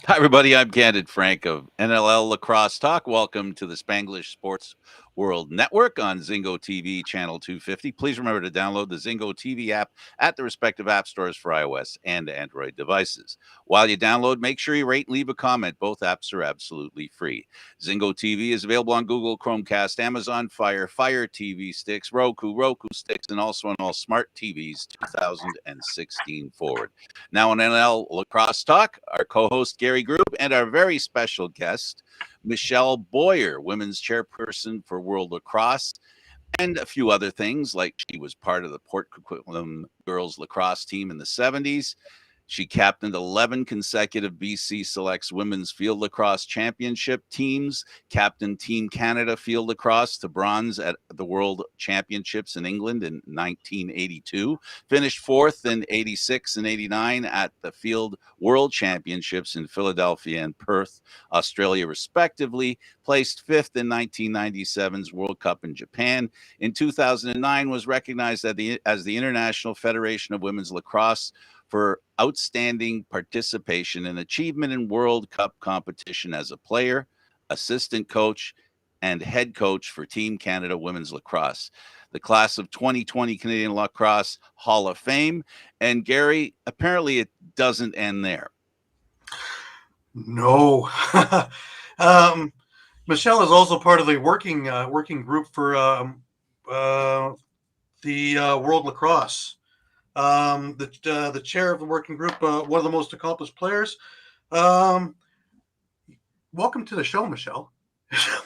Hi, everybody. I'm Candid Frank of NLL Lacrosse Talk. Welcome to the Spanglish Sports World Network on Zingo TV channel 250. Please remember to download the Zingo TV app at the respective app stores for iOS and Android devices. While you download, make sure you rate and leave a comment. Both apps are absolutely free. Zingo TV is available on Google, Chromecast, Amazon Fire, Fire TV sticks, Roku sticks, and also on all smart TVs 2016 forward. Now on NL Lacrosse Talk, our co-host Gary Groob and our very special guest, Michelle Bowyer, women's chairperson for World Lacrosse, and a few other things, like she was part of the Port Coquitlam girls lacrosse team in the 70s. She captained 11 consecutive BC Selects Women's Field Lacrosse Championship teams, captained Team Canada Field Lacrosse to bronze at the World Championships in England in 1982, finished fourth in 86 and 89 at the Field World Championships in Philadelphia and Perth, Australia, respectively, placed fifth in 1997's World Cup in Japan. In 2009, was recognized as the International Federation of Women's Lacrosse for outstanding participation and achievement in World Cup competition as a player, assistant coach, and head coach for Team Canada Women's Lacrosse. The class of 2020 Canadian Lacrosse Hall of Fame. And Gary, apparently it doesn't end there. No. Michelle is also part of the working group for the World Lacrosse. The chair of the working group, one of the most accomplished players. Welcome to the show, Michelle.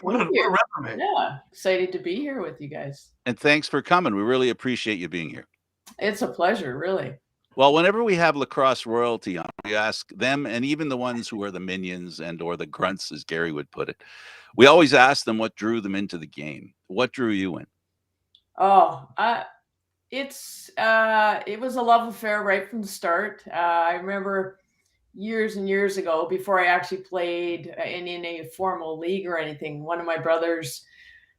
what a resume. Yeah, excited to be here with you guys. And thanks for coming. We really appreciate you being here. It's a pleasure, really. Well, whenever we have lacrosse royalty on, we ask them, and even the ones who are the minions and or the grunts, as Gary would put it, we always ask them what drew them into the game. What drew you in? Oh, it was a love affair right from the start. I remember years and years ago, before I actually played in a formal league or anything, one of my brother's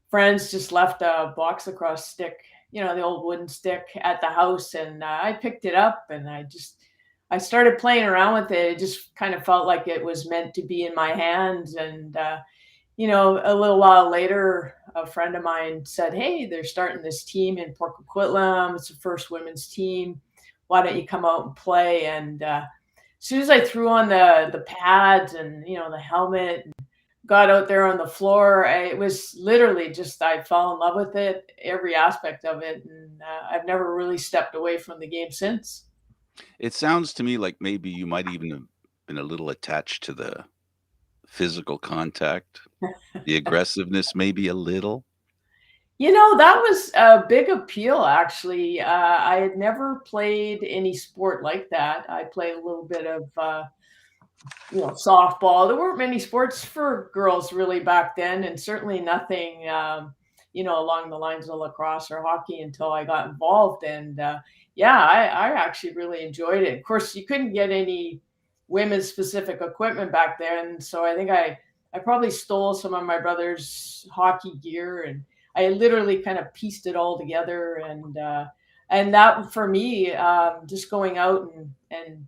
friends just left a box lacrosse stick, the old wooden stick, at the house, and I picked it up and I started playing around with it. It just kind of felt like it was meant to be in my hands. And a little while later, a friend of mine said, "Hey, they're starting this team in Port Coquitlam. It's the first women's team. Why don't you come out and play?" And as soon as I threw on the pads and the helmet and got out there on the floor, it was literally just, I fell in love with it, every aspect of it, and I've never really stepped away from the game since. It sounds to me like maybe you might even have been a little attached to the physical contact, the aggressiveness, maybe a little. That was a big appeal, actually. I had never played any sport like that. I played a little bit of softball. There weren't many sports for girls really back then, and certainly nothing along the lines of lacrosse or hockey until I got involved. And I actually really enjoyed it. Of course, you couldn't get any women's specific equipment back then, so I think I probably stole some of my brother's hockey gear, and I literally kind of pieced it all together. And that, for me, just going out and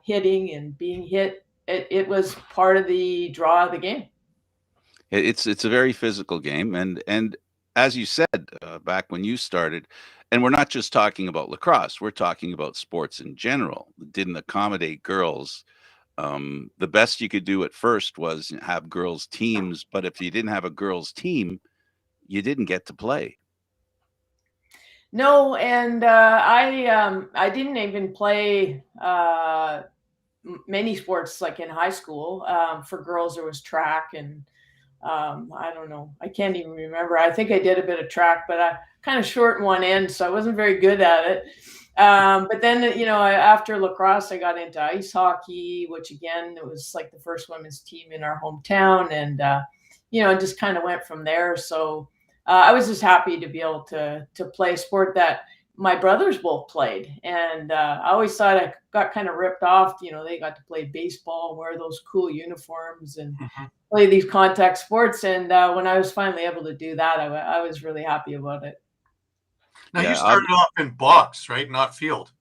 hitting and being hit, it was part of the draw of the game. It's a very physical game, and as you said back when you started, and we're not just talking about lacrosse, we're talking about sports in general. It didn't accommodate girls. The best you could do at first was have girls teams, but if you didn't have a girls team, you didn't get to play. No, and I didn't even play many sports like in high school. For girls, there was track, and I don't know, I can't even remember. I think I did a bit of track, but I kind of short in one end, so I wasn't very good at it. But then, after lacrosse, I got into ice hockey, which again, it was like the first women's team in our hometown, and just kind of went from there. So I was just happy to be able to play a sport that my brothers both played. And I always thought I got kind of ripped off. They got to play baseball, wear those cool uniforms, and play these contact sports. And when I was finally able to do that, I was really happy about it. Now, you started off in box, right? Not field,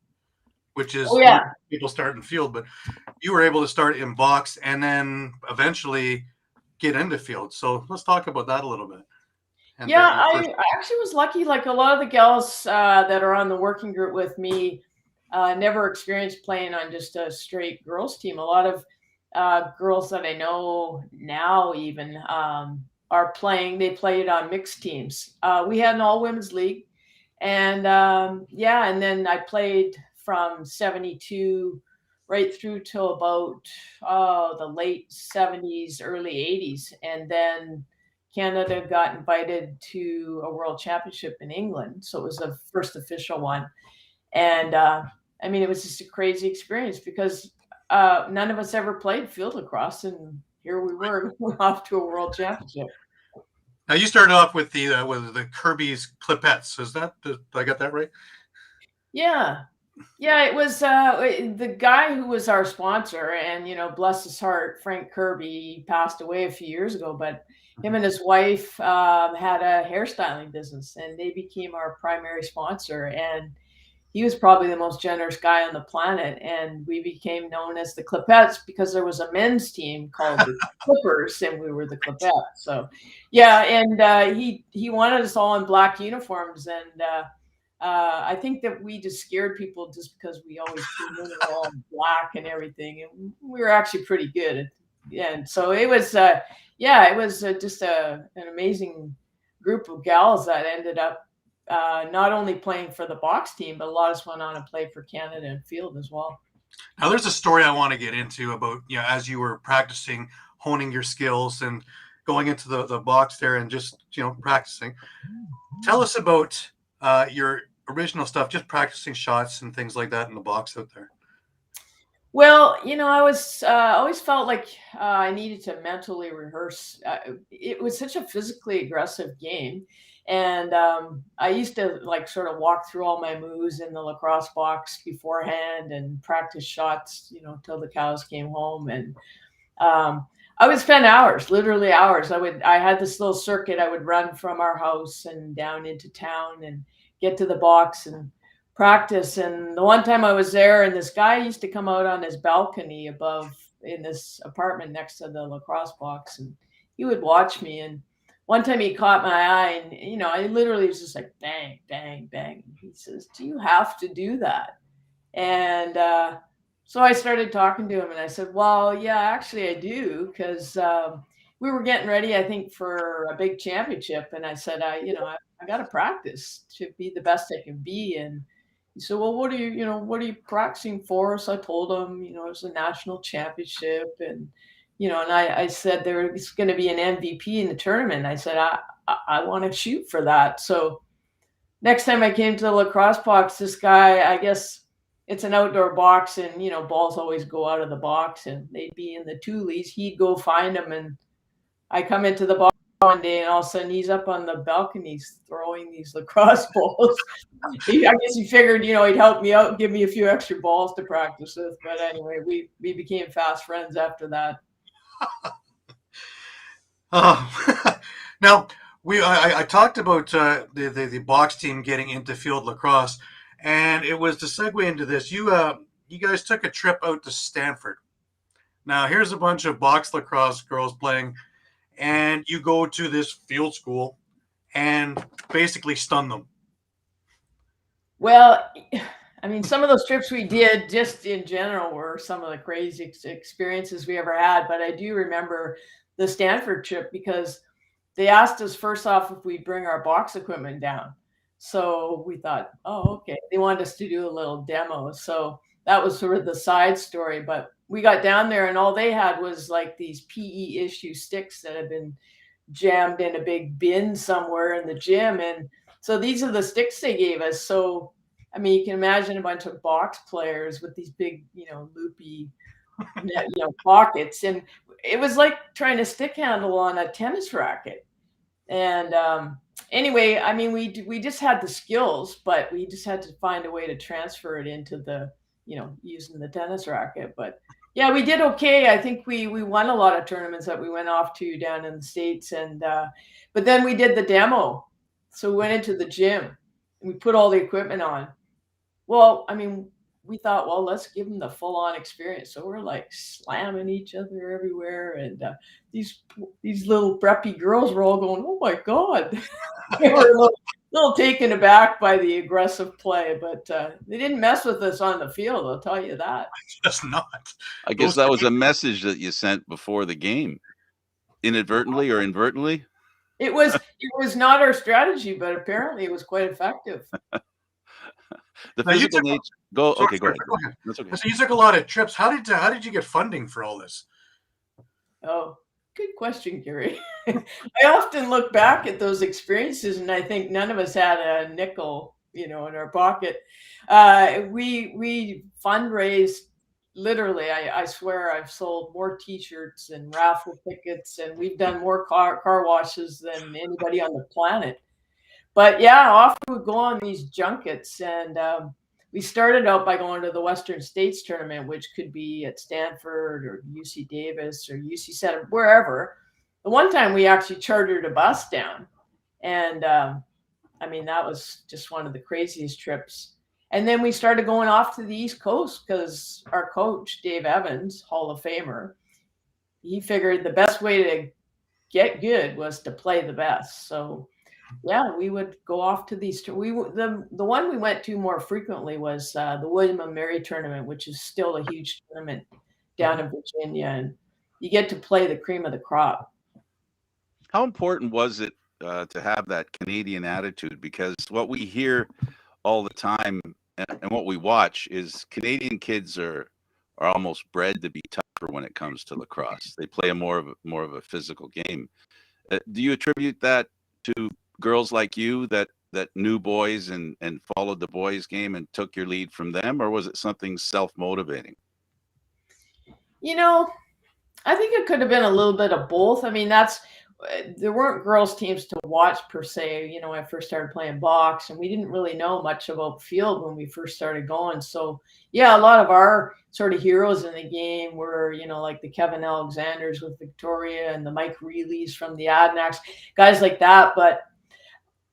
which is people start in field. But you were able to start in box and then eventually get into field. So let's talk about that a little bit. And Yeah, your first. I actually was lucky. Like a lot of the gals that are on the working group with me never experienced playing on just a straight girls team. A lot of girls that I know now even are playing. They played on mixed teams. We had an all women's league, and yeah, and then I played from '72 right through till about the late '70s, early '80s, and then Canada got invited to a world championship in England. So it was the first official one. And I mean, it was just a crazy experience because none of us ever played field lacrosse. And here we were going off to a world championship. Now you started off with the Kirbys Clipettes. Is that, did I get that right? Yeah. Yeah, it was the guy who was our sponsor, and bless his heart, Frank Kirby passed away a few years ago, but him and his wife had a hairstyling business, and they became our primary sponsor. And he was probably the most generous guy on the planet, and we became known as the Clipettes because there was a men's team called the Clippers, and we were the Clipettes. So, yeah, and he wanted us all in black uniforms, and I think that we just scared people just because we always came in all black and everything, and we were actually pretty good. And so it was, yeah, it was just an amazing group of gals that ended up not only playing for the box team, but a lot of us went on to play for Canada and field as well. Now there's a story I want to get into about, as you were practicing, honing your skills and going into the box there and just, practicing. Tell us about your original stuff, just practicing shots and things like that in the box out there. Well, I was always felt like I needed to mentally rehearse. It was such a physically aggressive game, and I used to like sort of walk through all my moves in the lacrosse box beforehand and practice shots, till the cows came home. And I would spend hours, literally hours. I had this little circuit. I would run from our house and down into town and get to the box and practice. And the one time I was there, and this guy used to come out on his balcony above in this apartment next to the lacrosse box, and he would watch me. And one time he caught my eye, and I literally was just like bang, bang, bang. He says, "Do you have to do that?" And so I started talking to him, and I said, "Well, yeah, actually I do, because we were getting ready, I think, for a big championship." And I said, I got to practice to be the best I can be. And he said, "Well, what are you practicing for?" So I told him, it was a national championship, and and I said there's going to be an MVP in the tournament. I said I want to shoot for that. So next time I came to the lacrosse box, this guy, I guess it's an outdoor box, and balls always go out of the box, and they'd be in the toolies. He'd go find them, and I come into the box one day, and all of a sudden he's up on the balconies throwing these lacrosse balls. I guess he figured, he'd help me out and give me a few extra balls to practice with. But anyway, we became fast friends after that. Now I talked about the box team getting into field lacrosse, and it was to segue into this. You guys took a trip out to Stanford. Now here's a bunch of box lacrosse girls playing, and you go to this field school and basically stun them. Well, I mean, some of those trips we did just in general were some of the crazy experiences we ever had. But I do remember the Stanford trip because they asked us first off if we bring our box equipment down. So we thought, oh, okay. They wanted us to do a little demo. So that was sort of the side story. But we got down there, and all they had was like these PE issue sticks that had been jammed in a big bin somewhere in the gym. And so these are the sticks they gave us. So, I mean, you can imagine a bunch of box players with these big, loopy, pockets. And it was like trying to stick handle on a tennis racket. And anyway, I mean, we just had the skills, but we just had to find a way to transfer it into the, using the tennis racket. But yeah, we did okay. I think we won a lot of tournaments that we went off to down in the States. And but then we did the demo. So we went into the gym and we put all the equipment on. Well, I mean, we thought, well, let's give them the full-on experience. So we're like slamming each other everywhere, and these little preppy girls were all going, "Oh my god!" They were a little taken aback by the aggressive play, but they didn't mess with us on the field. I'll tell you that. Just not. I guess that was a message that you sent before the game, inadvertently or inadvertently. It was not our strategy, but apparently it was quite effective. The Now, you physical took a- nature. Go. Sorry, Okay, go sorry, ahead. go ahead. That's okay. So you took a lot of trips. How did you get funding for all this? Oh, good question, Gary. I often look back at those experiences and I think none of us had a nickel, in our pocket. We fundraised literally. I swear I've sold more T-shirts and raffle tickets, and we've done more car washes than anybody on the planet. But yeah, off we would go on these junkets, and we started out by going to the Western States tournament, which could be at Stanford or UC Davis or UC Center, wherever. The one time we actually chartered a bus down, and that was just one of the craziest trips. And then we started going off to the East Coast because our coach, Dave Evans, Hall of Famer, he figured the best way to get good was to play the best. So yeah, we would go off to these. The one we went to more frequently was the William and Mary tournament, which is still a huge tournament down in Virginia, and you get to play the cream of the crop. How important was it to have that Canadian attitude? Because what we hear all the time and what we watch is Canadian kids are almost bred to be tougher when it comes to lacrosse. They play a more of a physical game. Do you attribute that to girls like you that knew boys and followed the boys game and took your lead from them, or was it something self-motivating? I think it could have been a little bit of both. There weren't girls teams to watch per se. When I first started playing box, and we didn't really know much about field when we first started going. So yeah, a lot of our sort of heroes in the game were, like the Kevin Alexanders with Victoria and the Mike Reillys from the Adanacs, guys like that. But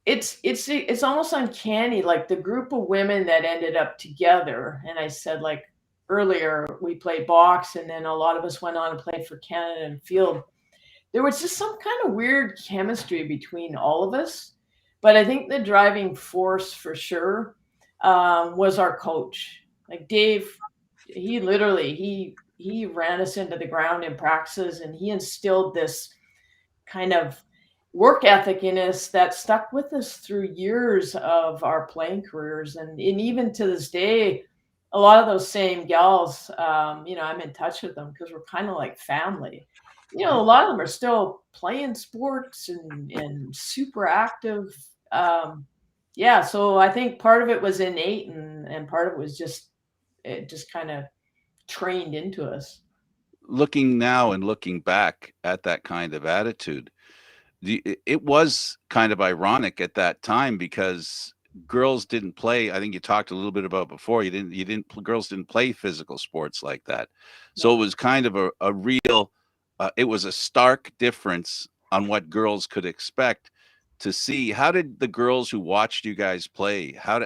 it's almost uncanny, like the group of women that ended up together. And I said, like earlier, we played box, and then a lot of us went on to play for Canada and field. There was just some kind of weird chemistry between all of us. But I think the driving force for sure was our coach. Like Dave, he literally, he ran us into the ground in practices, and he instilled this kind of work ethic in us that stuck with us through years of our playing careers. And even to this day, a lot of those same gals, I'm in touch with them because we're kind of like family. A lot of them are still playing sports and super active. Yeah, so I think part of it was innate, and part of it was it just kind of trained into us. Looking now and looking back at that kind of attitude, it was kind of ironic at that time because girls didn't play. I think you talked a little bit about before. Girls didn't play physical sports like that. So No. it was kind of a real, it was a stark difference on what girls could expect to see. How did the girls who watched you guys play, how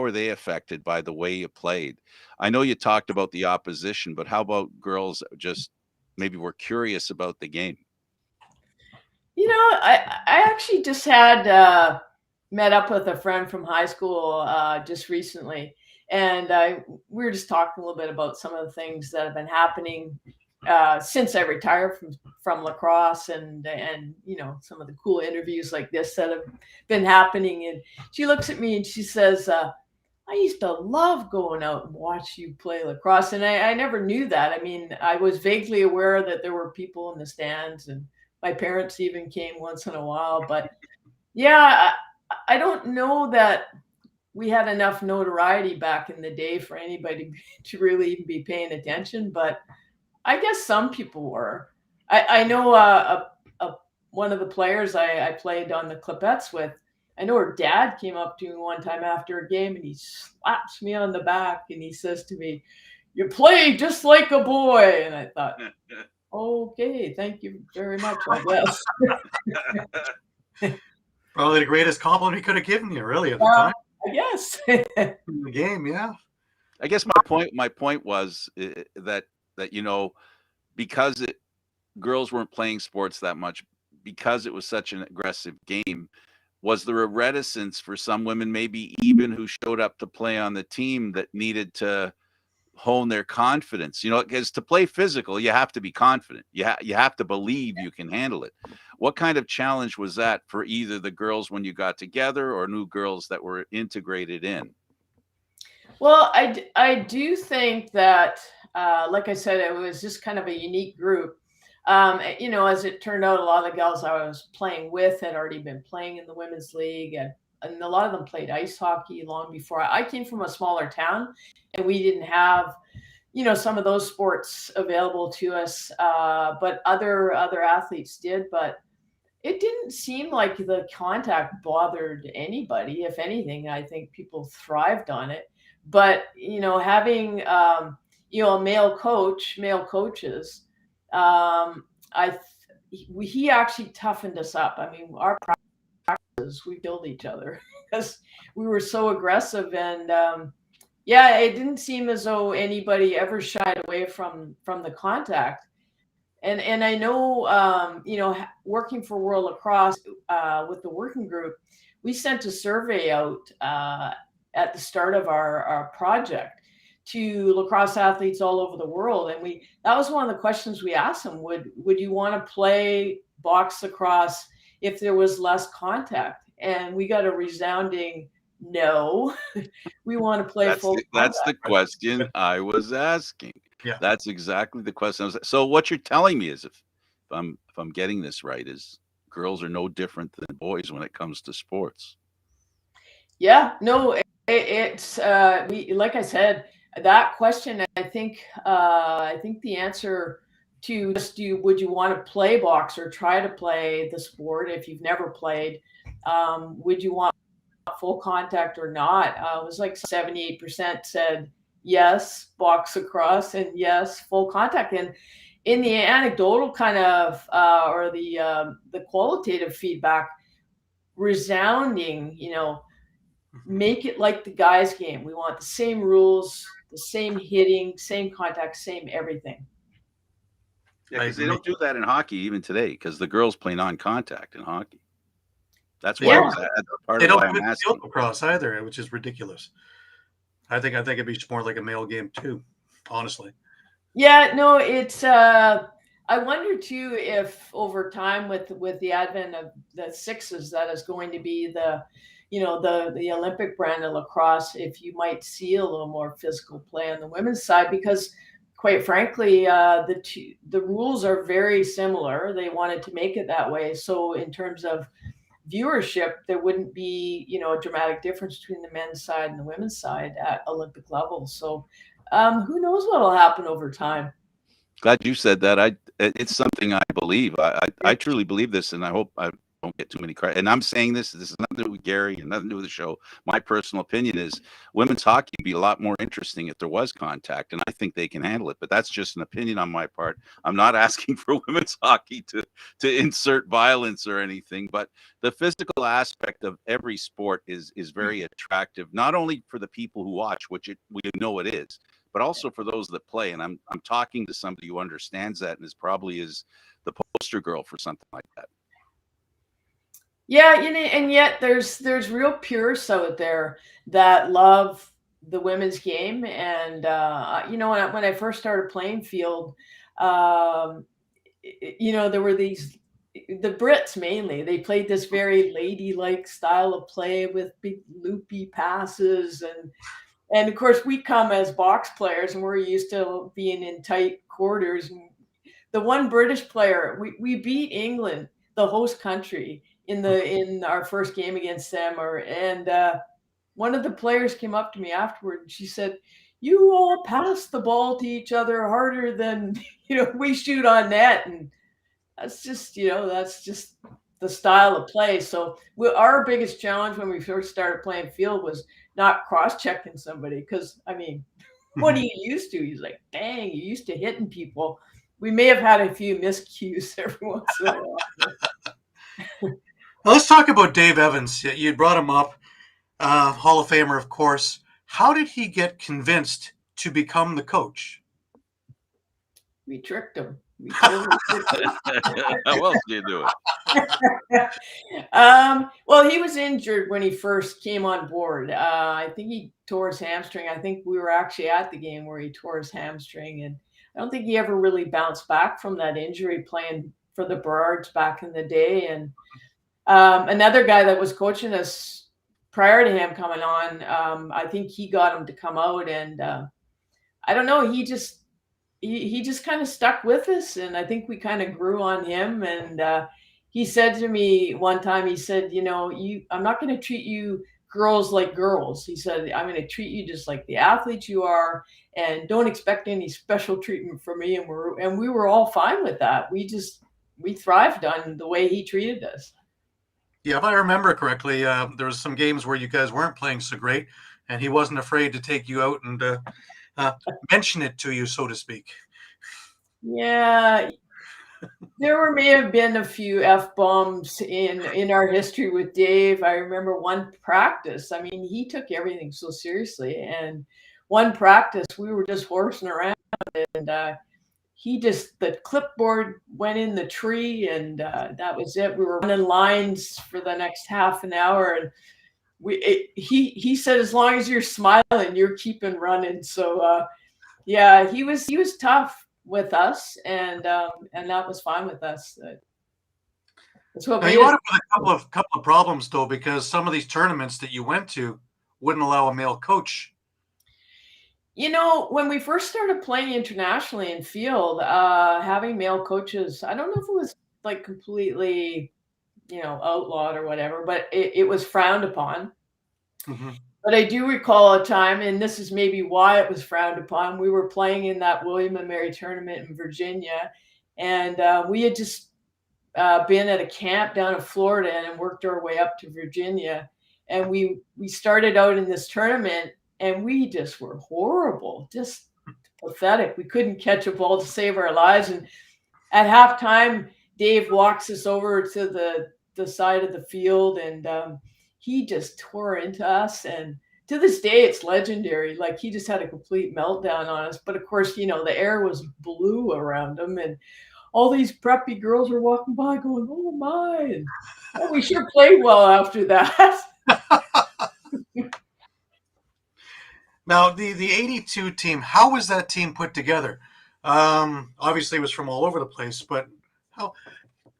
were they affected by the way you played? I know you talked about the opposition, but how about girls that just maybe were curious about the game? I actually just had met up with a friend from high school just recently, and we were just talking a little bit about some of the things that have been happening since I retired from lacrosse, and some of the cool interviews like this that have been happening. And she looks at me and she says, I used to love going out and watch you play lacrosse. And I never knew that. I was vaguely aware that there were people in the stands, and my parents even came once in a while. But yeah, I don't know that we had enough notoriety back in the day for anybody to really even be paying attention. But I guess some people were. I know one of the players I played on the Clipettes with. I know her dad came up to me one time after a game, and he slaps me on the back and he says to me, "You play just like a boy." And I thought, okay, thank you very much, I guess. Probably the greatest compliment he could have given you, really, at the time. I guess. In the game, yeah. I guess my point was that because girls weren't playing sports that much, because it was such an aggressive game, was there a reticence for some women, maybe even who showed up to play on the team, that needed to hone their confidence? Because to play physical, you have to be confident. You have to believe you can handle it. What kind of challenge was that for either the girls when you got together, or new girls that were integrated in? Well, I do think that, like I said, it was just kind of a unique group. As it turned out, a lot of the gals I was playing with had already been playing in the women's league, and a lot of them played ice hockey long before. I came from a smaller town, and we didn't have, some of those sports available to us, but other athletes did. But it didn't seem like the contact bothered anybody. If anything, I think people thrived on it. But having a male coaches, he actually toughened us up. I mean, our practices, we killed each other because we were so aggressive, and it didn't seem as though anybody ever shied away from the contact. And I know, working for World Lacrosse with the working group, we sent a survey out at the start of our project to lacrosse athletes all over the world, and that was one of the questions we asked them: Would you want to play box lacrosse if there was less contact? And we got a resounding no. We want to play full contact. That's the question I was asking. Yeah. That's exactly the question. So what you're telling me is, if I'm getting this right, is girls are no different than boys when it comes to sports. Yeah, no, it's like I said, that question. I think the answer to just would you want to play box or try to play the sport if you've never played? Would you want full contact or not? It was like 78% said yes, box across, and yes, full contact. And in the anecdotal kind of or the qualitative feedback, resounding, make it like the guys' game. We want the same rules, the same hitting, same contact, same everything. Yeah, because they don't do that in hockey even today, because the girls play non-contact in hockey. That's why part of why I'm asking. Lacrosse either, which is ridiculous. I think it'd be more like a male game too, honestly. Yeah, no, it's I wonder too if over time with the advent of the sixes, that is going to be the Olympic brand of lacrosse, if you might see a little more physical play on the women's side, because quite frankly, the rules are very similar. They wanted to make it that way. So in terms of viewership, there wouldn't be, a dramatic difference between the men's side and the women's side at Olympic level. So who knows what will happen over time. Glad you said that. It's something I believe. I truly believe this, and I hope I don't get too many credit. And I'm saying this is nothing to do with Gary and nothing to do with the show. My personal opinion is women's hockey would be a lot more interesting if there was contact, and I think they can handle it. But that's just an opinion on my part. I'm not asking for women's hockey to insert violence or anything, but the physical aspect of every sport is very attractive, not only for the people who watch, which we know it is, but also for those that play. And I'm talking to somebody who understands that and is probably the poster girl for something like that. Yeah, and yet there's real purists out there that love the women's game. And when I first started playing field, there were the Brits mainly. They played this very ladylike style of play with big loopy passes, and of course we come as box players, and we're used to being in tight quarters. And the one British player, we beat England, the host country, in our first game against them, and one of the players came up to me afterward, and she said, "You all pass the ball to each other harder than we shoot on net." And that's just the style of play. So our biggest challenge when we first started playing field was not cross-checking somebody, because what are you used to? He's like, dang, you used to hitting people. We may have had a few miscues every once in a while. Now let's talk about Dave Evans. You brought him up, Hall of Famer, of course. How did he get convinced to become the coach? We tricked him. We totally tricked him. How else do you do it? Well, he was injured when he first came on board. I think he tore his hamstring. I think we were actually at the game where he tore his hamstring, and I don't think he ever really bounced back from that injury playing for the Birds back in the day. And another guy that was coaching us prior to him coming on, I think he got him to come out, and I don't know. He just kind of stuck with us, and I think we kind of grew on him. And he said to me one time, he said, I'm not going to treat you girls like girls. He said, I'm going to treat you just like the athletes you are, and don't expect any special treatment from me. And we were all fine with that. We thrived on the way he treated us. Yeah, if I remember correctly, there was some games where you guys weren't playing so great, and he wasn't afraid to take you out and mention it to you, so to speak. Yeah, there may have been a few Fbombs in our history with Dave. I remember one practice. I mean, he took everything so seriously, and one practice we were just horsing around, and the clipboard went in the tree, and that was it. We were running lines for the next half an hour, and he said, as long as you're smiling, you're keeping running. So yeah, he was tough with us, and that was fine with us. That's what Now, you wound up with a couple of problems though, because some of these tournaments that you went to wouldn't allow a male coach. When we first started playing internationally in field, having male coaches, I don't know if it was like completely, outlawed or whatever, but it was frowned upon. Mm-hmm. But I do recall a time, and this is maybe why it was frowned upon. We were playing in that William and Mary tournament in Virginia, and we had just been at a camp down in Florida and worked our way up to Virginia. And we started out in this tournament, and we just were horrible, just pathetic. We couldn't catch a ball to save our lives. And at halftime, Dave walks us over to the side of the field, and he just tore into us. And to this day, it's legendary. Like, he just had a complete meltdown on us. But of course, the air was blue around him, and all these preppy girls are walking by going, oh my, and we sure played well after that. Now, the 82 team, how was that team put together? Obviously, it was from all over the place, but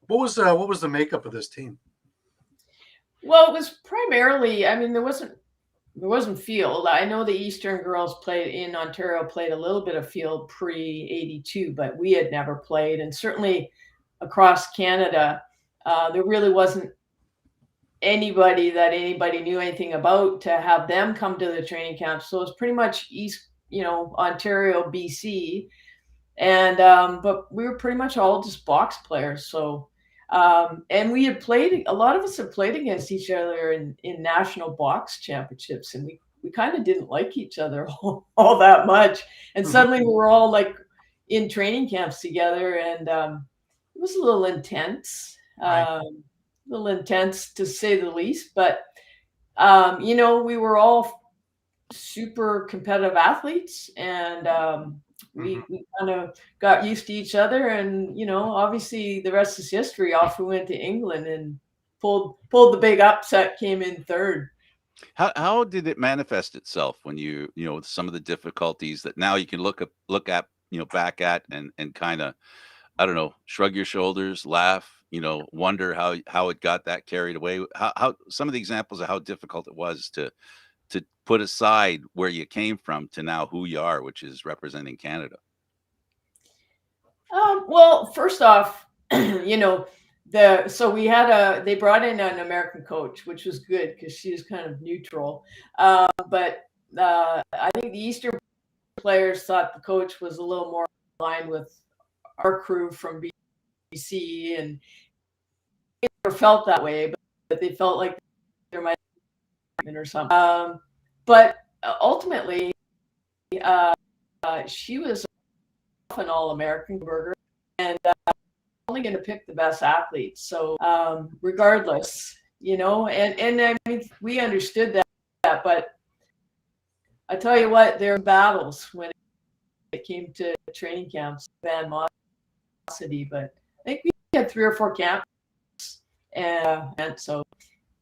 what was the makeup of this team? Well, it was primarily, I mean, there wasn't field. I know the Eastern girls played in Ontario, played a little bit of field pre-82, but we had never played. And certainly across Canada, there really wasn't anybody that anybody knew anything about to have them come to the training camp. So it's pretty much East, Ontario, BC. And but we were pretty much all just box players. So and we had played, a lot of us had played against each other in national box championships, and we kind of didn't like each other all that much. And suddenly we were all like in training camps together, and it was a little intense. Right. A little intense to say the least, but we were all super competitive athletes, and we kind of got used to each other, and obviously the rest is history. Off we went to England and pulled the big upset, came in third. How did it manifest itself when some of the difficulties that now you can look at back at and kind of, I don't know, shrug your shoulders, laugh, wonder how it got that carried away? How some of the examples of how difficult it was to put aside where you came from to now who you are, which is representing Canada. Well, first off, so we had they brought in an American coach, which was good because she was kind of neutral. But I think the Eastern players thought the coach was a little more aligned with our crew from BC, and they never felt that way, but they felt like there might have been or something. But ultimately, she was an All-American burger, and only going to pick the best athletes. So regardless, and I mean, we understood that, but I tell you what, there were battles when it came to training camps, animosity, but I think we had 3 or 4 camps, and so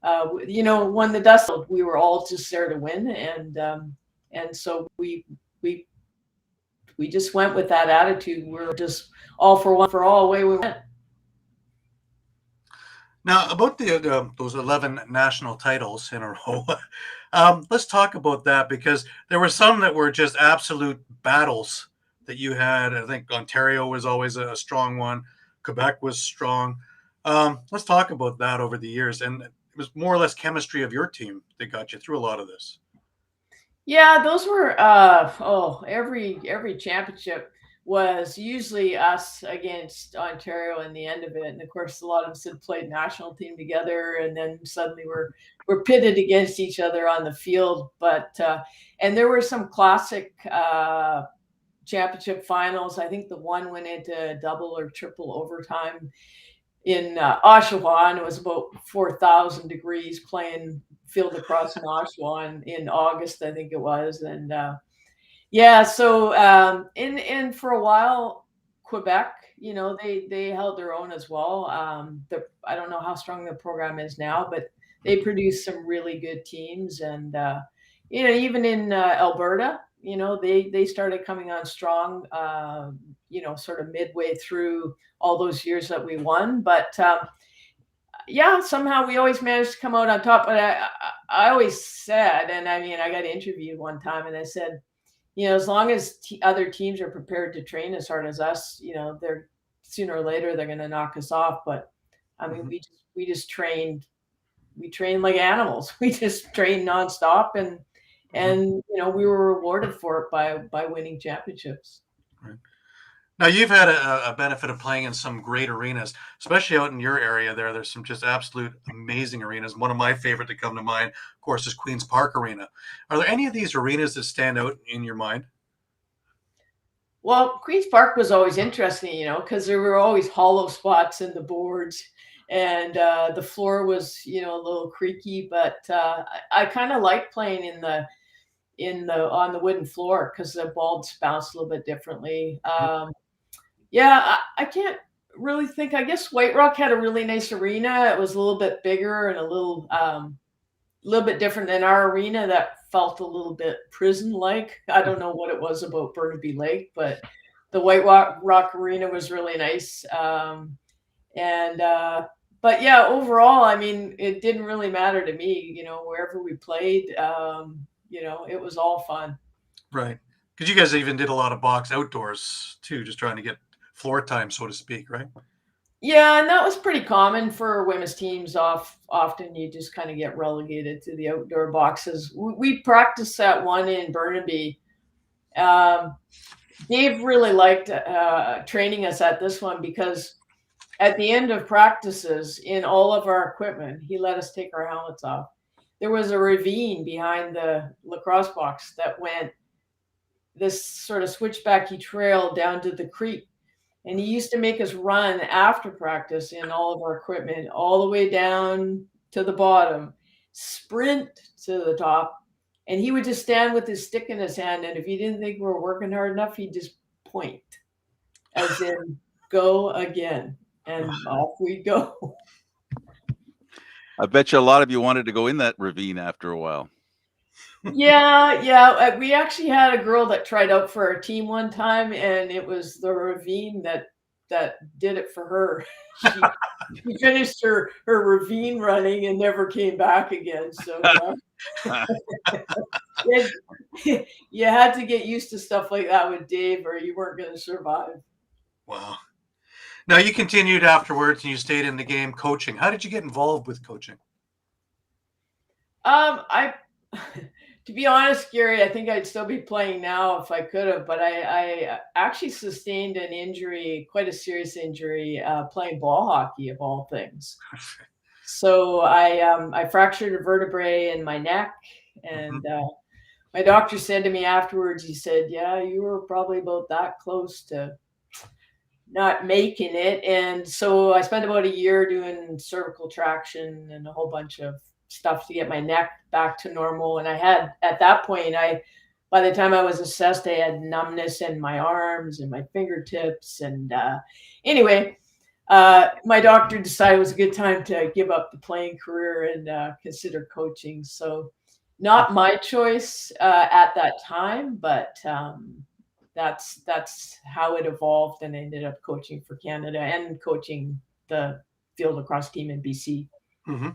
when the dust settled, we were all just there to win, and so we just went with that attitude. We're just all for one for all, away we went. Now, about those 11 national titles in a row, let's talk about that, because there were some that were just absolute battles that you had. I think Ontario was always a strong one. Quebec was strong. Let's talk about that over the years. And it was more or less chemistry of your team that got you through a lot of this. Yeah, those were every championship was usually us against Ontario in the end of it. And of course, a lot of us had played national team together, and then suddenly we're pitted against each other on the field. But and there were some classic championship finals. I think the one went into double or triple overtime in Oshawa, and it was about 4,000 degrees playing field lacrosse in Oshawa in August, I think it was. And yeah, so and for a while, Quebec, they held their own as well. I don't know how strong the program is now, but they produced some really good teams. And even in Alberta, they started coming on strong, sort of midway through all those years that we won. But yeah, somehow we always managed to come out on top. But I always said, and I mean, I got interviewed one time, and I said, as long as other teams are prepared to train as hard as us, they're sooner or later they're going to knock us off. But I mean, we just trained. We trained like animals. We just trained nonstop, and we were rewarded for it by winning championships. Right. Now, you've had a benefit of playing in some great arenas, especially out in your area there. There's some just absolute amazing arenas. One of my favorite to come to mind, of course, is Queen's Park Arena. Are there any of these arenas that stand out in your mind? Well, Queen's Park was always interesting, because there were always hollow spots in the boards, and the floor was, a little creaky. But I kind of like playing on the wooden floor because the balls bounce a little bit differently. Yeah, I can't really think. I guess White Rock had a really nice arena. It was a little bit bigger and a little bit different than our arena that felt a little bit prison-like. I don't know what it was about Burnaby Lake, but the White Rock Arena was really nice. But yeah, overall, I mean, it didn't really matter to me, wherever we played, it was all fun. Right. Because you guys even did a lot of box outdoors too, just trying to get floor time, so to speak, right? Yeah, and that was pretty common for women's teams. Often you just kind of get relegated to the outdoor boxes. We practiced that one in Burnaby. Dave really liked training us at this one because at the end of practices in all of our equipment, he let us take our helmets off. There was a ravine behind the lacrosse box that went this sort of switchbacky trail down to the creek. And he used to make us run after practice in all of our equipment, all the way down to the bottom, sprint to the top. And he would just stand with his stick in his hand. And if he didn't think we were working hard enough, he'd just point, as in, go again. And off we go. I bet you a lot of you wanted to go in that ravine after a while. Yeah. We actually had a girl that tried out for our team one time, and it was the ravine that did it for her. She finished her ravine running and never came back again. So you had to get used to stuff like that with Dave, or you weren't going to survive. Wow. Now, you continued afterwards and you stayed in the game coaching. How did you get involved with coaching? To be honest, Gary, I think I'd still be playing now if I could have, but I actually sustained an injury, quite a serious injury, playing ball hockey of all things. So I fractured a vertebrae in my neck, and my doctor said to me afterwards, he said, yeah, you were probably about that close to not making it. And so I spent about a year doing cervical traction and a whole bunch of stuff to get my neck back to normal. And I had, at that point, I by the time I was assessed, I had numbness in my arms and my fingertips. And anyway, my doctor decided it was a good time to give up the playing career and consider coaching. So, not my choice at that time, but that's how it evolved, and I ended up coaching for Canada and coaching the field lacrosse team in BC. Mm-hmm.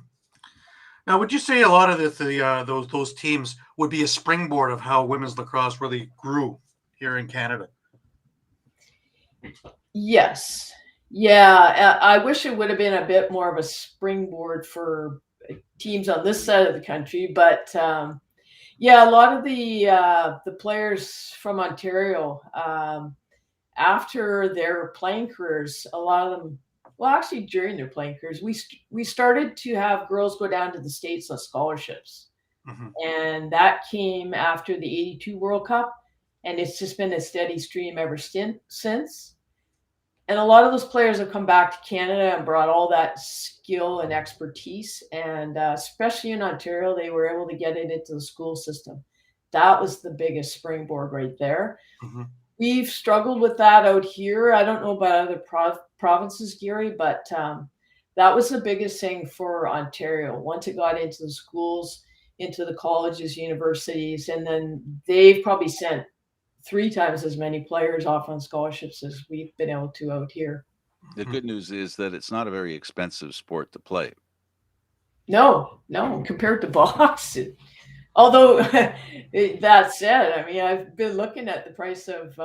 Now, would you say a lot of those teams would be a springboard of how women's lacrosse really grew here in Canada? Yes. Yeah, I wish it would have been a bit more of a springboard for teams on this side of the country, but yeah, a lot of the players from Ontario, after their playing careers, a lot of them, well, actually during their playing careers, we started to have girls go down to the States on scholarships, Mm-hmm. and that came after the '82 World Cup, and it's just been a steady stream ever since. And a lot of those players have come back to Canada and brought all that skill and expertise. And especially in Ontario, they were able to get it into the school system. That was the biggest springboard right there. Mm-hmm. We've struggled with that out here. I don't know about other provinces, Gary, but that was the biggest thing for Ontario. Once it got into the schools, into the colleges, universities, and then they've probably sent 3 times as many players off on scholarships as we've been able to out here. The good news is that it's not a very expensive sport to play. No, compared to box. Although that said, I mean, I've been looking at the price of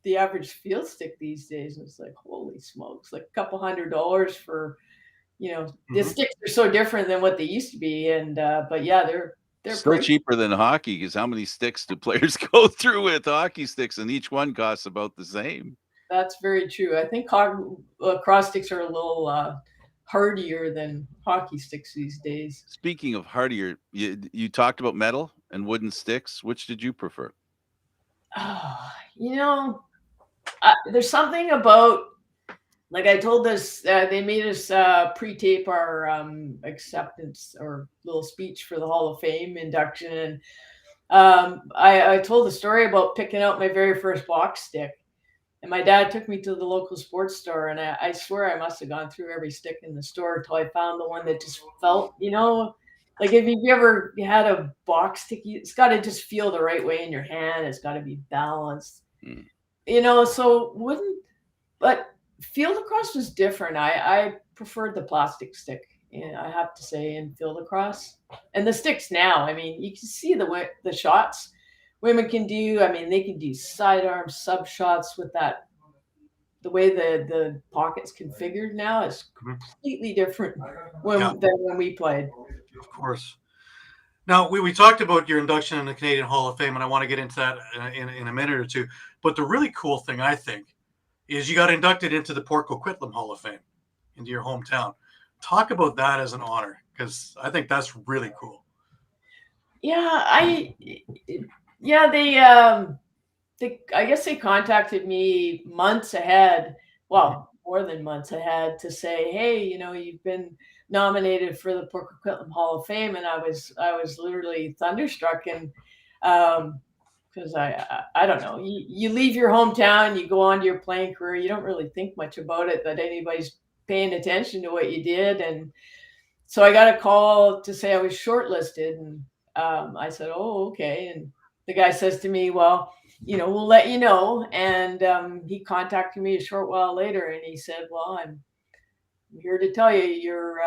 the average field stick these days, and it's like, holy smokes, like a couple $100 for, the sticks are so different than what they used to be. And but yeah, they're still cheaper than hockey, because how many sticks do players go through with hockey sticks, and each one costs about the same? That's very true. I think lacrosse sticks are a little hardier than hockey sticks these days. Speaking of hardier, you talked about metal and wooden sticks. Which did you prefer? There's something about, like I told this, they made us pre-tape our acceptance or little speech for the Hall of Fame induction. And I told the story about picking out my very first box stick. And my dad took me to the local sports store, and I swear I must have gone through every stick in the store until I found the one that just felt, like if you ever had a box stick, it's got to just feel the right way in your hand. It's got to be balanced, so but field lacrosse was different. I preferred the plastic stick, I have to say, in field lacrosse. And the sticks now, I mean, you can see the shots women can do. I mean, they can do sidearm sub shots with that. The way the pocket's configured now is completely different than when we played. Of course. Now, we talked about your induction in the Canadian Hall of Fame, and I want to get into that in a minute or two. But the really cool thing, I think, is you got inducted into the Port Coquitlam Hall of Fame, into your hometown. Talk about that as an honor, because I think that's really cool. Yeah, I guess they contacted me months ahead. Well, more than months ahead, to say, hey, you've been nominated for the Port Coquitlam Hall of Fame, and I was literally thunderstruck, and because I don't know, you leave your hometown, you go on to your playing career, you don't really think much about it, that anybody's paying attention to what you did. And so I got a call to say I was shortlisted, and I said, oh, okay. And the guy says to me, well, we'll let you know. And he contacted me a short while later, and he said, well, I'm here to tell you, you're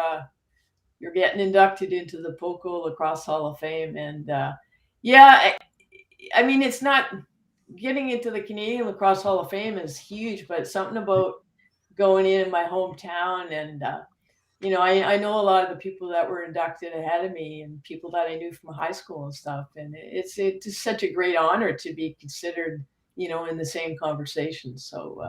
getting inducted into the POCO Lacrosse Hall of Fame. And I mean, it's not getting into the Canadian Lacrosse Hall of Fame is huge, but something about going in my hometown, and I know a lot of the people that were inducted ahead of me, and people that I knew from high school and stuff. And it's just such a great honor to be considered, in the same conversation. So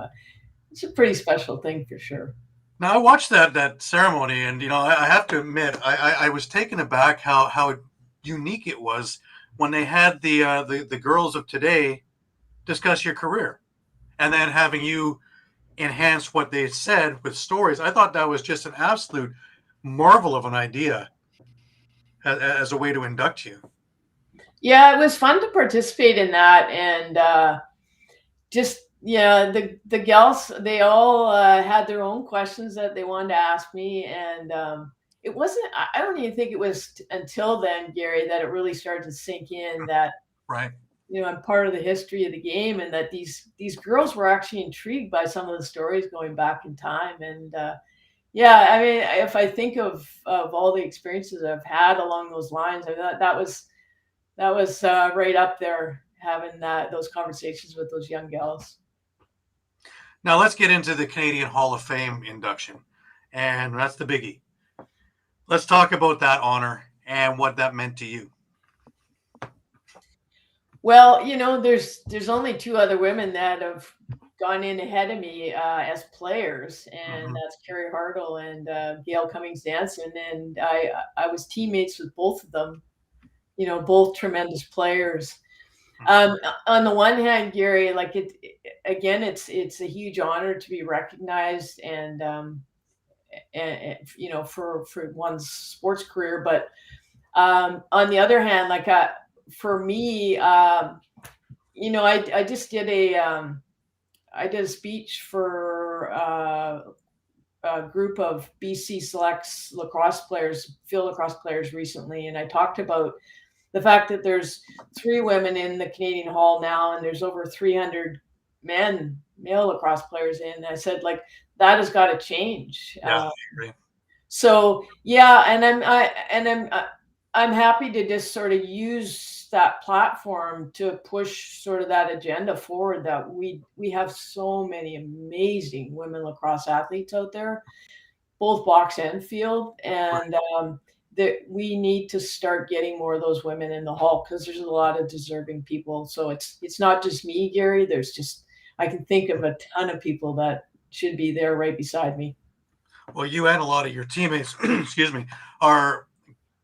it's a pretty special thing for sure. Now, I watched that ceremony, and I have to admit, I was taken aback how unique it was when they had the girls of today discuss your career, and then having you enhance what they said with stories. I thought that was just an absolute marvel of an idea as a way to induct you. Yeah, it was fun to participate in that, and just yeah, the gals, they all had their own questions that they wanted to ask me, and it wasn't. I don't even think it was until then, Gary, that it really started to sink in that Right. I'm part of the history of the game, and that these girls were actually intrigued by some of the stories going back in time, and yeah, I mean, if I think of all the experiences I've had along those lines, I mean, that was right up there, having those conversations with those young gals. Now let's get into the Canadian Hall of Fame induction, and that's the biggie. Let's talk about that honor and what that meant to you. Well, there's only two other women that have gone in ahead of me as players, and Mm-hmm. that's Carrie Hartle and Gail Cummings Danson, and I was teammates with both of them. Both tremendous players. On the one hand, Gary, like again, it's a huge honor to be recognized, and for one's sports career. But on the other hand, like for me, I just did I did a speech for a group of BC Selects lacrosse players, field lacrosse players recently, and I talked about the fact that there's 3 women in the Canadian Hall now, and there's over 300 male lacrosse players in. And I said, like, that has got to change. Yeah, I agree. So yeah, I'm happy to just sort of use that platform to push sort of that agenda forward, that we have so many amazing women lacrosse athletes out there, both box and field, and that we need to start getting more of those women in the hall, because there's a lot of deserving people. So it's not just me, Gary. There's just, I can think of a ton of people that should be there right beside me. Well, you and a lot of your teammates, excuse me, are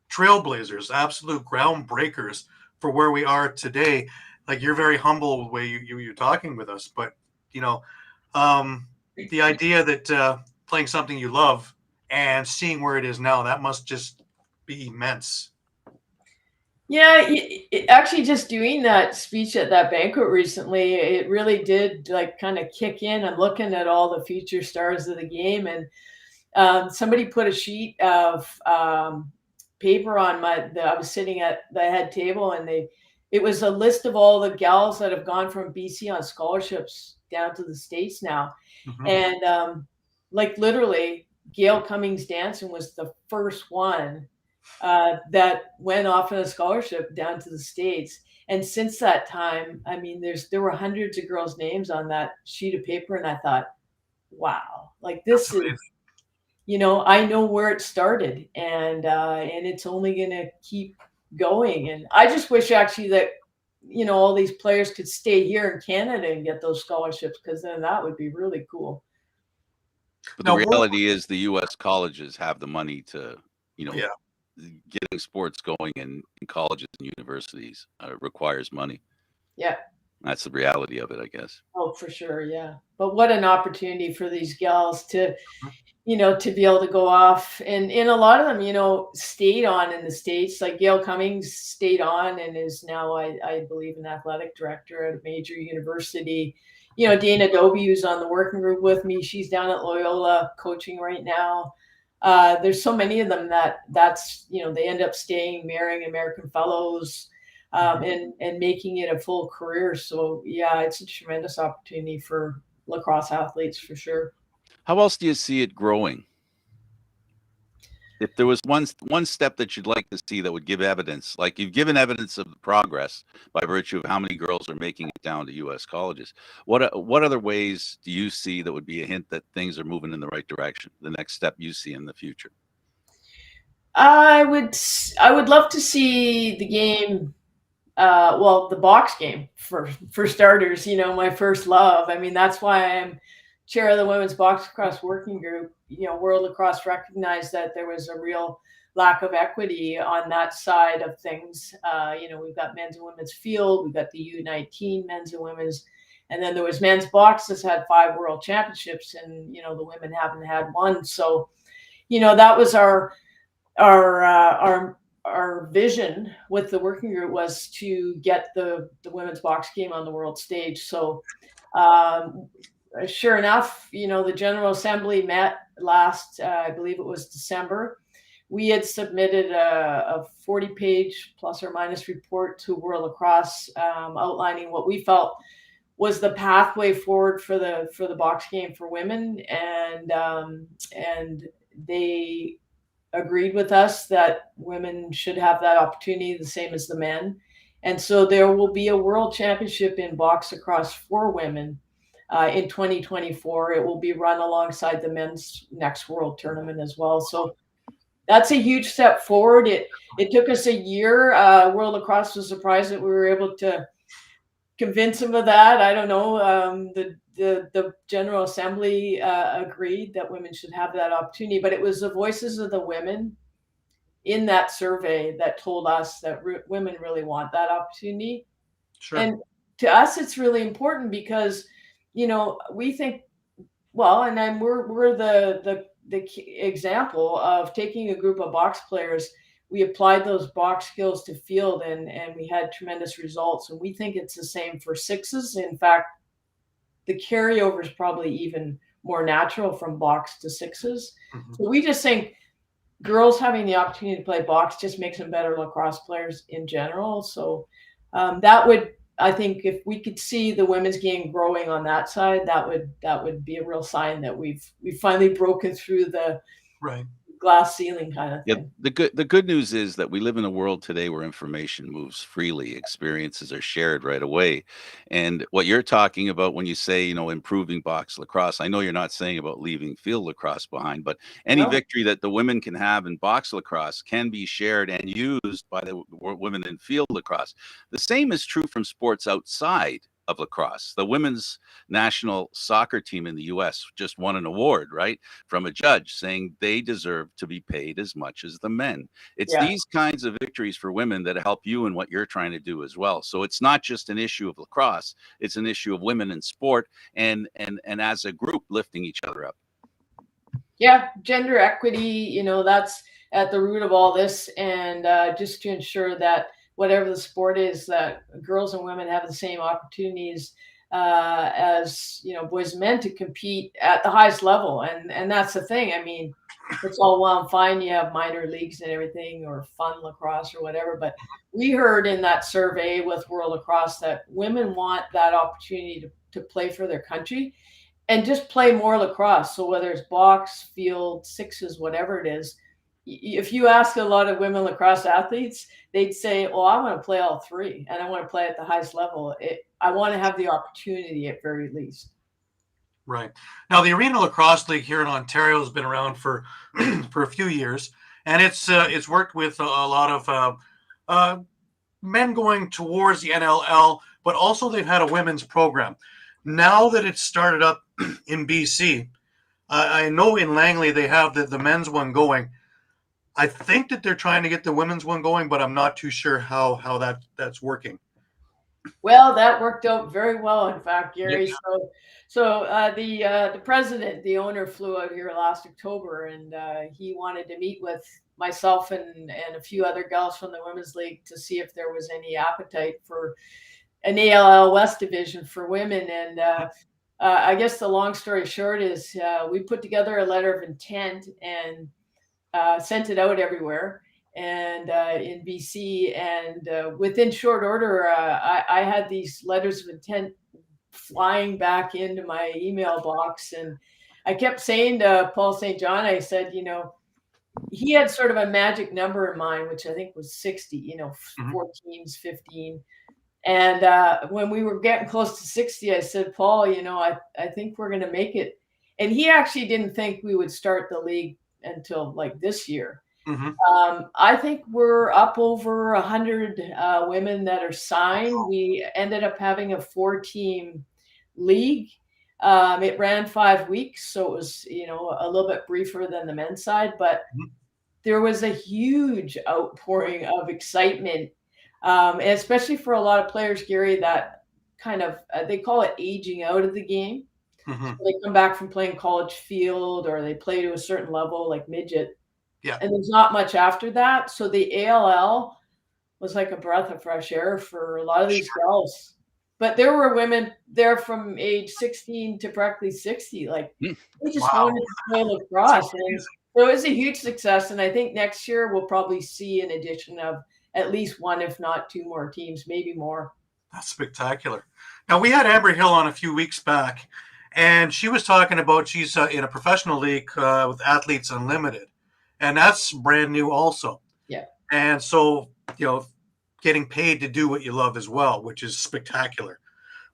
trailblazers, absolute groundbreakers for where we are today. Like, you're very humble the way you're talking with us, but you know, the idea that playing something you love and seeing where it is now, that must just be immense. Yeah, actually, just doing that speech at that banquet recently, it really did like kind of kick in. I'm looking at all the future stars of the game, and somebody put a sheet of paper on I was sitting at the head table, and it was a list of all the gals that have gone from BC on scholarships down to the States now. Mm-hmm. And like literally, Gail Cummings Danson was the first one that went off on a scholarship down to the States. And since that time, I mean, there were hundreds of girls' names on that sheet of paper, and I thought, wow, like this is, I know where it started, and it's only going to keep going. And I just wish actually that all these players could stay here in Canada and get those scholarships, because then that would be really cool. But the reality is the U.S. colleges have the money to, getting sports going in colleges and universities requires money. Yeah. That's the reality of it, I guess. Oh, for sure. Yeah. But what an opportunity for these gals to, to be able to go off, and a lot of them, stayed on in the States. Like Gail Cummings stayed on and is now, I believe, an athletic director at a major university. Dana Dobie, who's on the working group with me, she's down at Loyola coaching right now. There's so many of them that's they end up staying, marrying American fellows, and making it a full career. So yeah, it's a tremendous opportunity for lacrosse athletes, for sure. How else do you see it growing? If there was one step that you'd like to see that would give evidence, like you've given evidence of the progress by virtue of how many girls are making it down to U.S. colleges, what other ways do you see that would be a hint that things are moving in the right direction? The next step you see in the future? I would love to see the game. Well, the box game for starters. My first love. I mean, that's why I'm chair of the Women's Box Lacrosse Working Group. World Lacrosse recognized that there was a real lack of equity on that side of things. We've got men's and women's field, we've got the U19 men's and women's, and then there was men's box that's had 5 world championships, and the women haven't had one. So, that was our our vision with the working group was to get the women's box game on the world stage. So um, sure enough, the General Assembly met last, I believe it was December. We had submitted a 40-page plus or minus report to World Lacrosse, outlining what we felt was the pathway forward for the box game for women, and they agreed with us that women should have that opportunity the same as the men. And so there will be a world championship in box lacrosse for women in 2024. It will be run alongside the men's next world tournament as well. So that's a huge step forward. It took us a year. World Lacrosse was surprised that we were able to convince them of that. I don't know. The General Assembly agreed that women should have that opportunity, but it was the voices of the women in that survey that told us that women really want that opportunity. Sure. And to us, it's really important because, we think, well, and then we're the example of taking a group of box players. We applied those box skills to field, and we had tremendous results. And we think it's the same for sixes. In fact, the carryover is probably even more natural from box to sixes. Mm-hmm. So we just think girls having the opportunity to play box just makes them better lacrosse players in general. So that would, I think, if we could see the women's game growing on that side, that would be a real sign that we've finally broken through the right glass ceiling kind of thing. Yeah, the good news is that we live in a world today where information moves freely, experiences are shared right away. And what you're talking about when you say, improving box lacrosse, I know you're not saying about leaving field lacrosse behind, but any No. victory that the women can have in box lacrosse can be shared and used by the women in field lacrosse. The same is true from sports outside of lacrosse. The women's national soccer team in the US just won an award, right, from a judge saying they deserve to be paid as much as the men. It's these kinds of victories for women that help you in what you're trying to do as well. So it's not just an issue of lacrosse, it's an issue of women in sport and as a group lifting each other up. Yeah, gender equity, that's at the root of all this, and just to ensure that whatever the sport is, that girls and women have the same opportunities as boys and men to compete at the highest level. And that's the thing. I mean, it's all well and fine. You have minor leagues and everything, or fun lacrosse or whatever. But we heard in that survey with World Lacrosse that women want that opportunity to play for their country and just play more lacrosse. So whether it's box, field, sixes, whatever it is, if you ask a lot of women lacrosse athletes, they'd say, "Oh, I want to play all three, and I want to play at the highest level. I want to have the opportunity at very least." Right. Now, the Arena Lacrosse League here in Ontario has been around for for a few years, and it's worked with a lot of men going towards the NLL, but also they've had a women's program. Now that it's started up in BC, I know in Langley they have the men's one going. I think that they're trying to get the women's one going, but I'm not too sure how that's working. Well, that worked out very well, in fact, Gary. Yes. So the president, the owner, flew out here last October, and he wanted to meet with myself and a few other gals from the women's league to see if there was any appetite for an ALL West division for women. And I guess the long story short is we put together a letter of intent and sent it out everywhere and in BC. And within short order, I had these letters of intent flying back into my email box. And I kept saying to Paul St. John, I said, he had sort of a magic number in mind, which I think was 60, 14s, 15. And when we were getting close to 60, I said, Paul, I think we're going to make it. And he actually didn't think we would start the league until like this year. Mm-hmm. I think we're up over 100 women that are signed. We ended up having a 4-team league. It ran 5 weeks, so it was, a little bit briefer than the men's side, but there was a huge outpouring of excitement, and especially for a lot of players, Gary, that kind of, they call it aging out of the game. Mm-hmm. So they come back from playing college field or they play to a certain level like midget. Yeah. And there's not much after that. So the ALL was like a breath of fresh air for a lot of these girls. But there were women there from age 16 to practically 60. Like they just Wow. wanted to play That's lacrosse. And amazing. it was a huge success. And I think next year we'll probably see an addition of at least one, if not two more teams, maybe more. That's spectacular. Now, we had Amber Hill on a few weeks back, and she was talking about she's in a professional league with Athletes Unlimited, and that's brand new also. Yeah. And so, getting paid to do what you love as well, which is spectacular.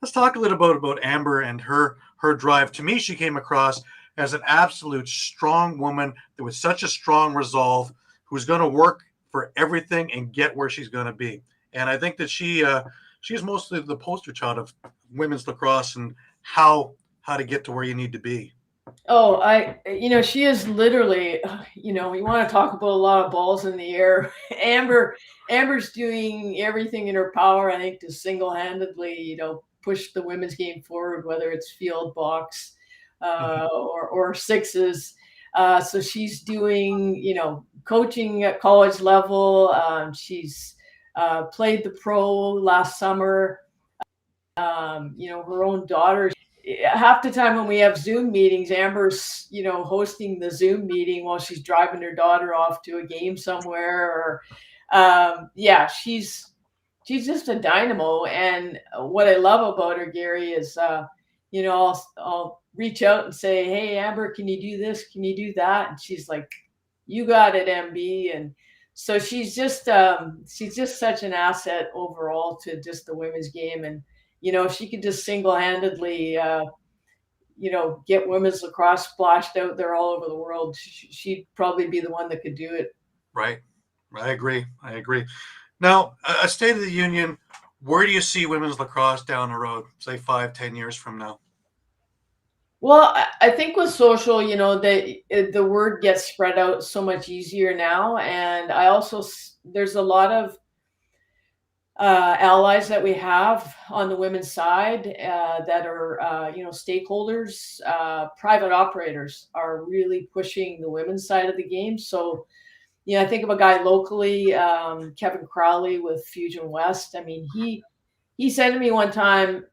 Let's talk a little bit about Amber and her drive. To me, she came across as an absolute strong woman that with such a strong resolve, who's going to work for everything and get where she's going to be. And I think that she's mostly the poster child of women's lacrosse and how to get to where you need to be. Oh, she is literally, you want to talk about a lot of balls in the air. Amber's doing everything in her power, I think, to single-handedly, push the women's game forward, whether it's field, box, or sixes. So she's doing, coaching at college level. She's played the pro last summer. Her own daughter. Half the time when we have Zoom meetings, Amber's, hosting the Zoom meeting while she's driving her daughter off to a game somewhere. Or, she's just a dynamo. And what I love about her, Gary, is, I'll reach out and say, "Hey, Amber, can you do this? Can you do that?" And she's like, "You got it, MB." And so she's just such an asset overall to just the women's game. And if she could just single-handedly, get women's lacrosse splashed out there all over the world, she'd probably be the one that could do it. Right. I agree. Now, a State of the Union, where do you see women's lacrosse down the road, say 5-10 years from now? Well, I think with social, the word gets spread out so much easier now. And there's a lot of allies that we have on the women's side that are, stakeholders. Private operators are really pushing the women's side of the game. So, I think of a guy locally, Kevin Crowley with Fusion West. I mean, he said to me one time,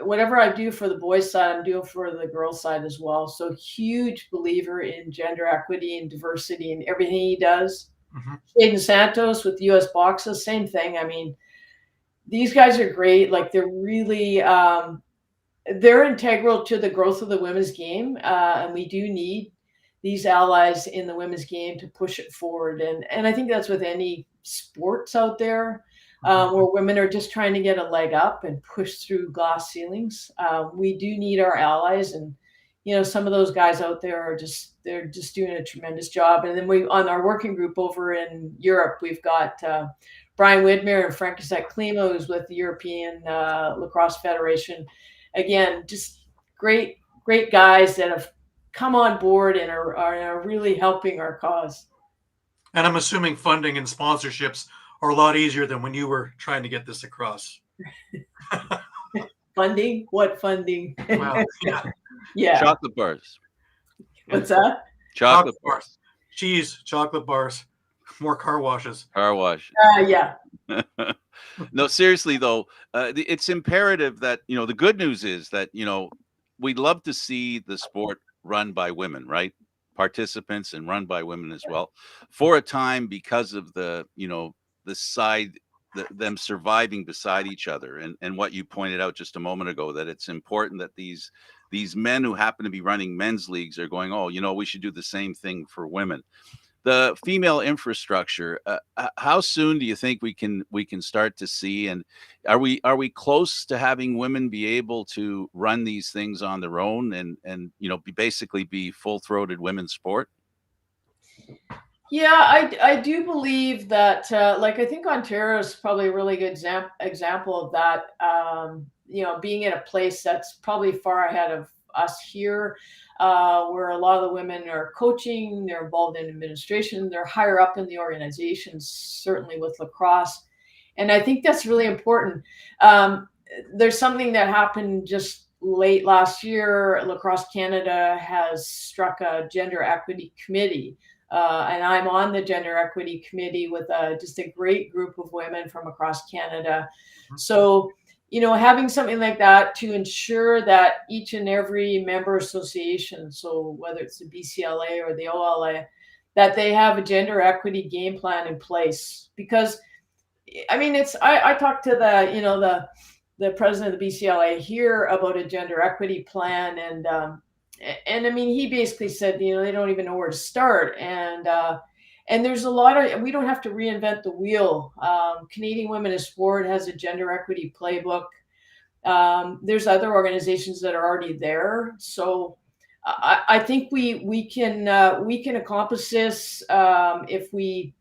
"Whatever I do for the boys' side, I'm doing for the girls' side as well." So huge believer in gender equity and diversity in everything he does. Mm-hmm. Jaden Santos with US Boxes, same thing. I mean, these guys are great. Like they're really, they're integral to the growth of the women's game. And we do need these allies in the women's game to push it forward. And I think that's with any sports out there where women are just trying to get a leg up and push through glass ceilings. We do need our allies. And, some of those guys out there are they're just doing a tremendous job. And then on our working group over in Europe, we've got Brian Widmer and Francisek Klima, who's with the European Lacrosse Federation. Again, just great guys that have come on board and are really helping our cause. And I'm assuming funding and sponsorships are a lot easier than when you were trying to get this across. Funding? What funding? Well, yeah. Yeah. Chocolate bars. What's that? Chocolate bars. Cheese, chocolate bars, more car washes. Car wash. Yeah. No, seriously though, it's imperative that, the good news is that, we'd love to see the sport run by women, right? Participants and run by women as well. For a time, because of the side, them surviving beside each other, and what you pointed out just a moment ago, that it's important that these men who happen to be running men's leagues are going, oh, we should do the same thing for women. The female infrastructure, how soon do you think we can start to see, and are we close to having women be able to run these things on their own and basically be full-throated women's sport? Yeah, I do believe that, I think Ontario is probably a really good example of that. Being in a place that's probably far ahead of us here, where a lot of the women are coaching, they're involved in administration, they're higher up in the organizations, certainly with lacrosse. And I think that's really important. There's something that happened just late last year. Lacrosse Canada has struck a gender equity committee and I'm on the gender equity committee with just a great group of women from across Canada. So, having something like that to ensure that each and every member association, so whether it's the BCLA or the OLA, that they have a gender equity game plan in place. Because, I mean, I talked to the president of the BCLA here about a gender equity plan, and I mean, he basically said, they don't even know where to start, and there's a lot of, we don't have to reinvent the wheel. Canadian Women in Sport has a gender equity playbook. There's other organizations that are already there, so I think we can accomplish this if we,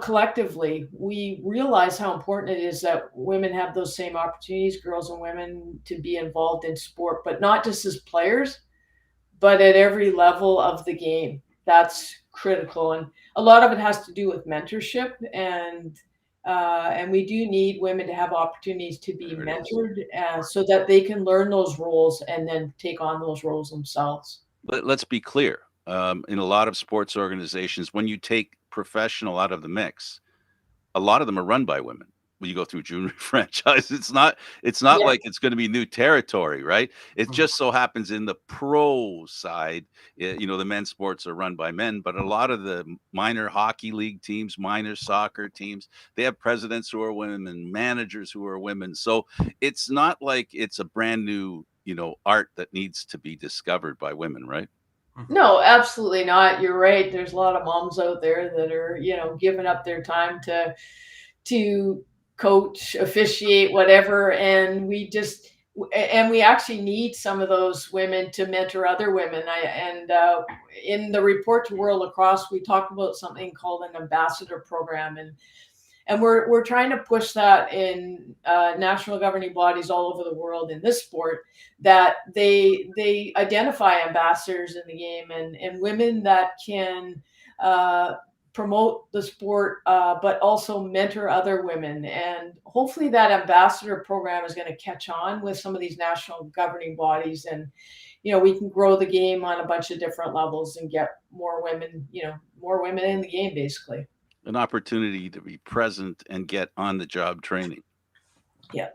collectively, we realize how important it is that women have those same opportunities, girls and women, to be involved in sport, but not just as players, but at every level of the game. That's critical, and a lot of it has to do with mentorship, and we do need women to have opportunities to be mentored, so that they can learn those roles and then take on those roles themselves. Let's be clear. In a lot of sports organizations, when you take professional out of the mix, a lot of them are run by women. When you go through junior franchise, it's not Yeah. like it's going to be new territory, right? It just so happens in the pro side, the men's sports are run by men, but a lot of the minor hockey league teams, minor soccer teams, they have presidents who are women and managers who are women. So it's not like it's a brand new, art that needs to be discovered by women, right? No, absolutely not. You're right. There's a lot of moms out there that are, giving up their time to coach, officiate, whatever, and we actually need some of those women to mentor other women. In the report to World Lacrosse, we talked about something called an ambassador program, and we're trying to push that in national governing bodies all over the world in this sport, that they identify ambassadors in the game, and women that can promote the sport, but also mentor other women. And hopefully that ambassador program is going to catch on with some of these national governing bodies, and we can grow the game on a bunch of different levels and get more women in the game, basically. An opportunity to be present and get on the job training. Yeah.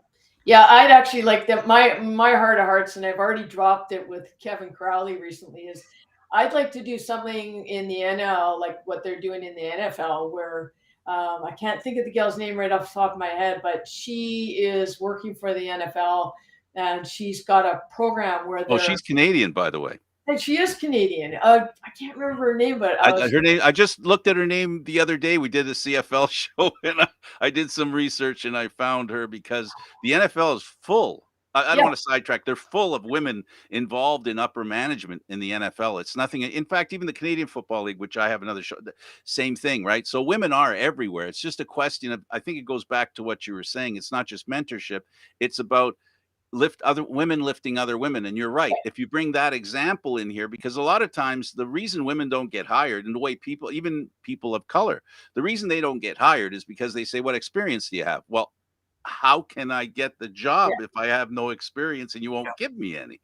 Yeah, I'd actually like that. My heart of hearts, and I've already dropped it with Kevin Crowley recently, is I'd like to do something in the NL, like what they're doing in the NFL, where I can't think of the girl's name right off the top of my head, but she is working for the NFL, and she's got a program where Oh, she's Canadian, by the way. and she is Canadian. I can't remember her name, but Her name. I just looked at her name the other day. We did a CFL show, and I did some research, and I found her because the NFL is full. I don't want to sidetrack. They're full of women involved in upper management in the NFL. It's nothing. In fact, even the Canadian Football League, which I have another show, same thing, right? So women are everywhere. It's just a question of. I think it goes back to what you were saying. It's not just mentorship. It's about lifting other women. And you're right, if you bring that example in here, because a lot of times the reason women don't get hired, and the way even people of color, the reason they don't get hired is because they say, what experience do you have? Well, how can I get the job if I have no experience and you won't give me any?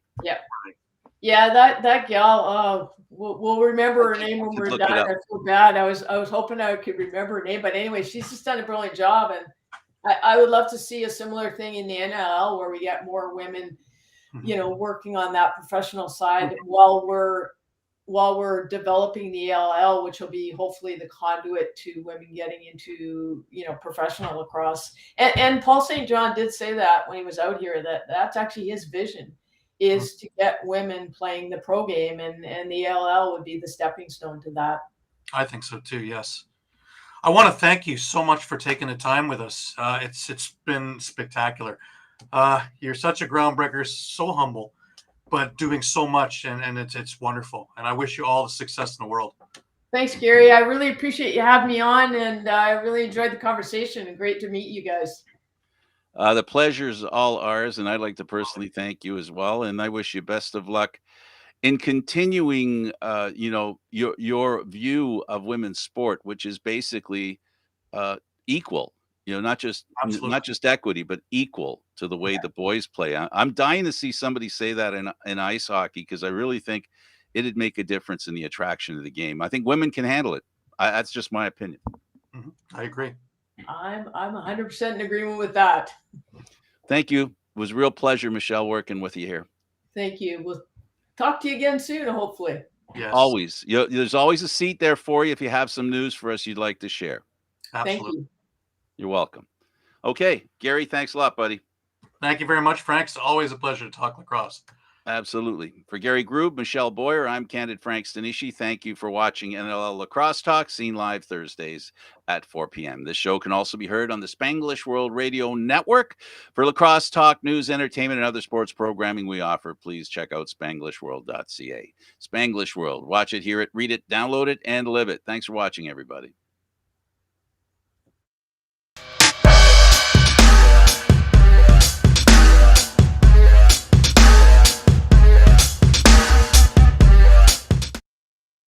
Yeah, that gal. We'll remember her name when we're done. I feel bad. I was hoping I could remember her name, but anyway, she's just done a brilliant job, and I would love to see a similar thing in the NLL, where we get more women, working on that professional side while we're developing the ALL, which will be hopefully the conduit to women getting into, professional lacrosse. And Paul St. John did say that when he was out here, that's actually his vision, is to get women playing the pro game, and the ALL would be the stepping stone to that. I think so too. Yes. I want to thank you so much for taking the time with us. It's been spectacular. You're such a groundbreaker, so humble, but doing so much, and it's wonderful. And I wish you all the success in the world. Thanks, Gary. I really appreciate you having me on, and I really enjoyed the conversation, and great to meet you guys. The pleasure's all ours, and I'd like to personally thank you as well. And I wish you best of luck in continuing, your view of women's sport, which is basically equal. Not just equity, but equal to the way the boys play. I'm dying to see somebody say that in ice hockey, because I really think it'd make a difference in the attraction of the game. I think women can handle it. That's just my opinion. I agree. I'm 100% in agreement with that. Thank you. It was a real pleasure, Michelle, working with you here. Thank you. We'll talk to you again soon, hopefully. Yes. Always. There's always a seat there for you if you have some news for us you'd like to share. Absolutely. Thank you. You're welcome. Okay, Gary, thanks a lot, buddy. Thank you very much, Frank. It's always a pleasure to talk lacrosse. Absolutely. For Gary Groob, Michelle Bowyer, I'm Candid Frank Stanisci. Thank you for watching NLL Lacrosse Talk, seen live Thursdays at 4 p.m. This show can also be heard on the Spanglish World Radio Network. For lacrosse talk, news, entertainment, and other sports programming we offer, please check out spanglishworld.ca. Spanglish World. Watch it, hear it, read it, download it, and live it. Thanks for watching, everybody.